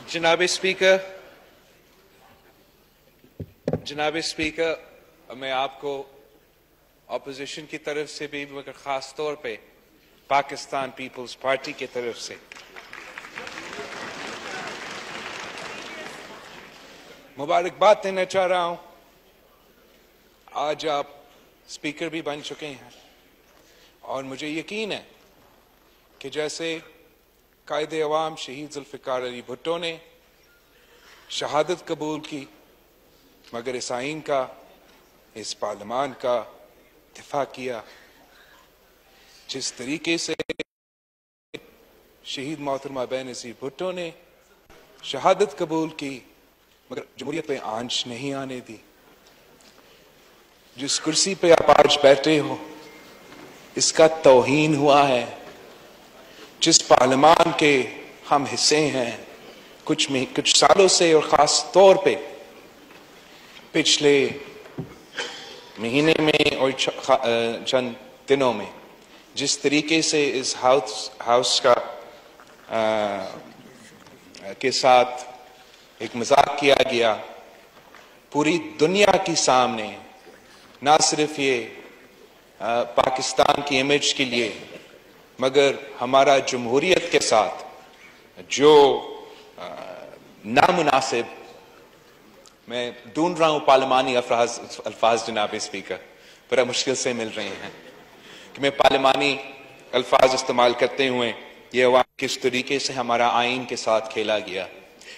जनाब स्पीकर, मैं आपको अपोजिशन की तरफ से भी मगर ख़ास तौर पे पाकिस्तान पीपल्स पार्टी की तरफ से मुबारकबाद देना चाह रहा हूं। आज आप स्पीकर भी बन चुके हैं और मुझे यकीन है कि जैसे कायदे अवाम शहीद जुल्फ़िकार अली भुट्टो ने शहादत कबूल की, मगर इस आइन का, इस पार्लियामान का दिफा किया, जिस तरीके से शहीद मोहतरमा बेनज़ीर भुट्टो ने शहादत कबूल की मगर जमहूरियत पे आंच नहीं आने दी, जिस कुर्सी पे आप आज बैठे हो इसका तौहीन हुआ है, जिस पार्लियामान के हम हिस्से हैं कुछ सालों से और ख़ास तौर पे पिछले महीने में और चंद दिनों में जिस तरीके से इस हाउस का के साथ एक मजाक किया गया, पूरी दुनिया के सामने, ना सिर्फ ये पाकिस्तान की इमेज के लिए मगर हमारा जमहूरियत के साथ जो नामुनासिब, मैं ढूंढ रहा हूं पार्लिमानी अल्फाज जनाब स्पीकर, बड़ा मुश्किल से मिल रहे हैं कि मैं पार्लिमानी अल्फाज इस्तेमाल करते हुए ये अवाम किस तरीके से हमारा आइन के साथ खेला गया,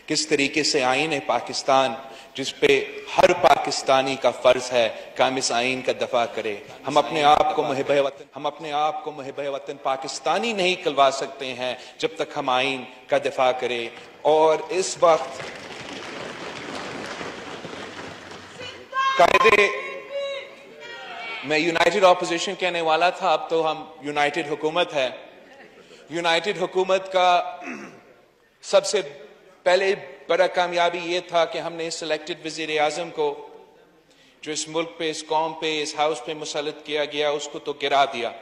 किस तरीके से आइन है पाकिस्तान जिस पे हर पाकिस्तानी का फर्ज है कि हम इस आइन का दफा करे। हम अपने आप को मुहिब वतन पाकिस्तानी नहीं कहलवा सकते हैं जब तक हम आइन का दफा करें। और इस वक्त कायदे, मैं यूनाइटेड ऑपोजिशन कहने वाला था, अब तो हम यूनाइटेड हुकूमत है। यूनाइटेड हुकूमत का सबसे पहले बड़ा कामयाबी ये था कि हमने सिलेक्टेड वजीर आजम को, जो इस मुल्क पे, इस कौम पे, इस हाउस पे मुसल्लत किया गया, उसको तो गिरा दिया।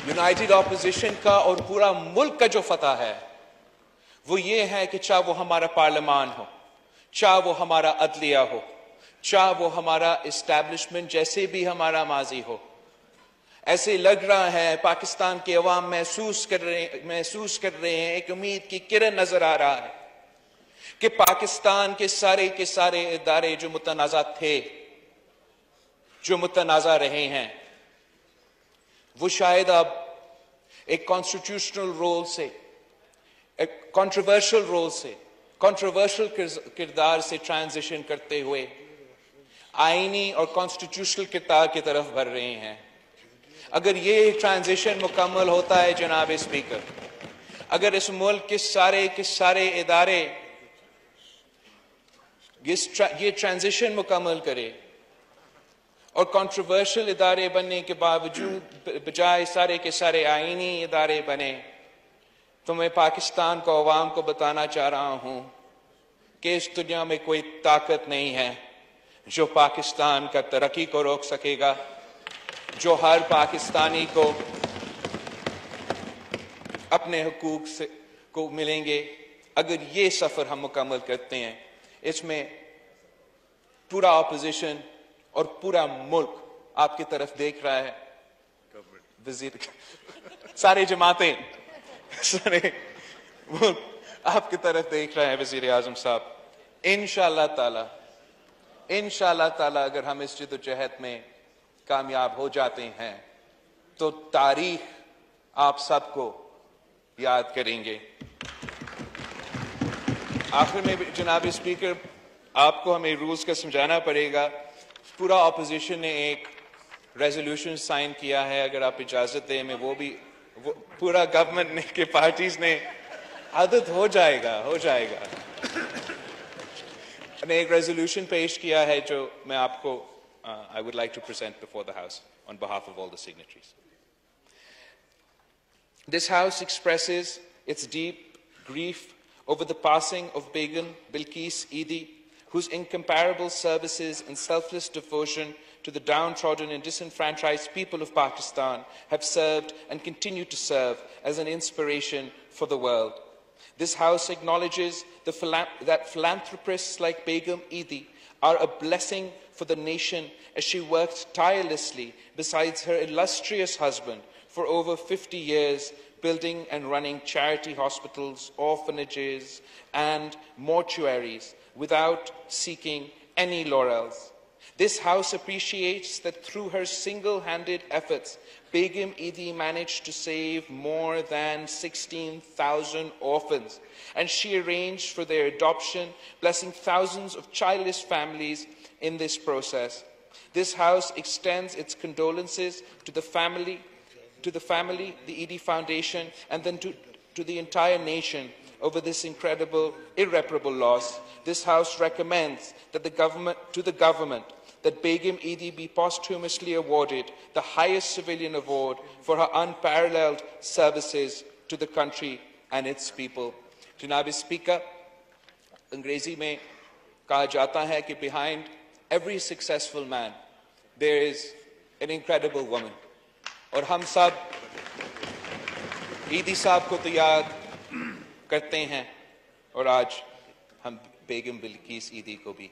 यूनाइटेड ऑपोजिशन का और पूरा मुल्क का जो फतह है वो ये है कि चाहे वो हमारा पार्लियामान हो, चाहे वो हमारा अदलिया हो, चाहे वो हमारा इस्टेब्लिशमेंट जैसे भी हमारा माजी हो, ऐसे लग रहा है पाकिस्तान के अवाम महसूस कर रहे हैं, एक उम्मीद की किरण नजर आ रहा है कि पाकिस्तान के सारे इदारे जो मुतनाज़ा थे, जो मुतनाज़ा रहे हैं, वो शायद अब एक कॉन्स्टिट्यूशनल रोल से, एक कंट्रोवर्शियल रोल से, कंट्रोवर्शियल किरदार से ट्रांजिशन करते हुए आईनी और कॉन्स्टिट्यूशनल किरदार की तरफ बढ़ रहे हैं। अगर ये ट्रांजिशन मुकम्मल होता है जनाब स्पीकर, अगर इस मुल्क के सारे इदारे ये ट्रांजिशन मुकम्मल करे और कंट्रोवर्शियल इदारे बनने के बावजूद बजाय सारे के सारे आईनी इदारे बने, तो मैं पाकिस्तान को अवाम को बताना चाह रहा हूं कि इस दुनिया में कोई ताकत नहीं है जो पाकिस्तान का तरक्की को रोक सकेगा, जो हर पाकिस्तानी को अपने हुकूक से को मिलेंगे अगर ये सफर हम मुकम्मल करते हैं। इसमें पूरा ऑपोजिशन और पूरा मुल्क आपकी तरफ देख रहा है, वजीर सारे जमातें, सारे मुल्क आपकी तरफ देख रहा है वजीर आजम साहब। इंशाअल्लाह ताला अगर हम इस जिद्दोजहद में कामयाब हो जाते हैं तो तारीख आप सबको याद करेंगे। आखिर में जनाब स्पीकर, आपको हमें रूल्स का समझाना पड़ेगा। पूरा ऑपोजिशन ने एक रेजोल्यूशन साइन किया है, अगर आप इजाजत दें मैं वो पूरा गवर्नमेंट ने के पार्टीज ने, आदत हो जाएगा ने एक रेजोल्यूशन पेश किया है जो मैं आपको I would like to present before the House on behalf of all the signatories. This House expresses its deep grief over the passing of Begum Bilqis Eidi, whose incomparable services and selfless devotion to the downtrodden and disenfranchised people of Pakistan have served and continue to serve as an inspiration for the world. This House acknowledges that philanthropists like Begum Eidi are a blessing for the nation as she worked tirelessly besides her illustrious husband for over 50 years, building and running charity hospitals, orphanages, and mortuaries without seeking any laurels. This House appreciates that through her single-handed efforts, Begum Eidi managed to save more than 16,000 orphans, and she arranged for their adoption, blessing thousands of childless families in this process. This House extends its condolences to the family, the Eidi Foundation, and then to the entire nation over this incredible, irreparable loss. This House recommends that the government that Begum Eidi be posthumously awarded the highest civilian award for her unparalleled services to the country and its people. Janab Speaker, अंग्रेजी में कहा जाता है कि behind every successful man there is an incredible woman. और हम सब ईदी साहब को तो याद करते हैं और आज हम बेगम बिल्किस ईदी को भी